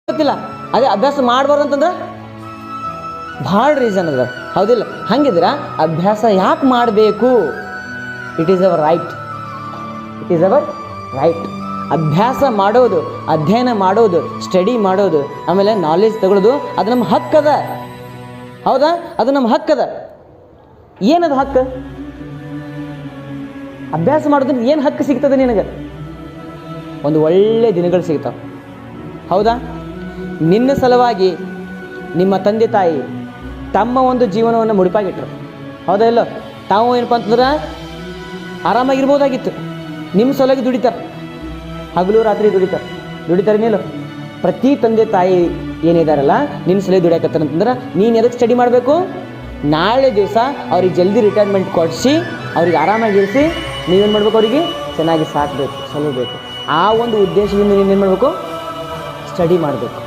ಗೊತ್ತಿಲ್ಲ. ಅದೇ ಅಭ್ಯಾಸ ಮಾಡಬಾರ್ದು ಅಂತಂದ್ರೆ ಭಾಳ ರೀಸನ್ ಅದ, ಹೌದಿಲ್ಲ? ಹಂಗಿದ್ರೆ ಅಭ್ಯಾಸ ಯಾಕೆ ಮಾಡಬೇಕು? It is our right. It is our right. ಅಭ್ಯಾಸ ಮಾಡೋದು, ಅಧ್ಯಯನ ಮಾಡೋದು, ಸ್ಟಡಿ ಮಾಡೋದು, ಆಮೇಲೆ ನಾಲೆಜ್ ತಗೊಳ್ಳೋದು ಅದು ನಮ್ಮ ಹಕ್ಕದ. ಹೌದಾ? ಅದು ನಮ್ಮ ಹಕ್ಕದ. ಏನದು ಹಕ್ಕು? ಅಭ್ಯಾಸ ಮಾಡೋದ್ರಿಂದ ಏನು ಹಕ್ಕು ಸಿಗ್ತದೆ ನಿನಗೆ? ಒಂದು ಒಳ್ಳೆ ದಿನಗಳು ಸಿಗ್ತಾವೆ. ಹೌದಾ? ನಿನ್ನ ಸಲುವಾಗಿ ನಿಮ್ಮ ತಂದೆ ತಾಯಿ ತಮ್ಮ ಒಂದು ಜೀವನವನ್ನು ಮುಡಿಪಾಗಿಟ್ರು. ಹೌದಾ ಇಲ್ಲ? ತಾವು ಏನಪ್ಪ ಅಂತಂದ್ರೆ ಆರಾಮಾಗಿರ್ಬೋದಾಗಿತ್ತು. ನಿಮ್ಮ ಸಲುವಾಗಿ ದುಡಿತಾರೆ, ಹಗಲು ರಾತ್ರಿ ದುಡಿತಾರೆ ನೀನು. ಪ್ರತಿ ತಂದೆ ತಾಯಿ ಏನಿದಾರಲ್ಲ ನಿನ್ನ ಸಲುವಾಗಿ ದುಡಿಯಾಕತ್ತಾರಂತಂದ್ರೆ ನೀನು ಎದಕ್ಕೆ ಸ್ಟಡಿ ಮಾಡಬೇಕು? ನಾಳೆ ದಿವಸ ಅವ್ರಿಗೆ ಜಲ್ದಿ ರಿಟೈರ್ಮೆಂಟ್ ಕೊಡಿಸಿ ಅವ್ರಿಗೆ ಆರಾಮಾಗಿರಿಸಿ ನೀವೇನು ಮಾಡಬೇಕು? ಅವರಿಗೆ ಚೆನ್ನಾಗಿ ಸಾಕಬೇಕು, ಸಲಹಬೇಕು. ಆ ಒಂದು ಉದ್ದೇಶದಿಂದ ನೀನೇನು ಮಾಡಬೇಕು? ಸ್ಟಡಿ ಮಾಡಬೇಕು.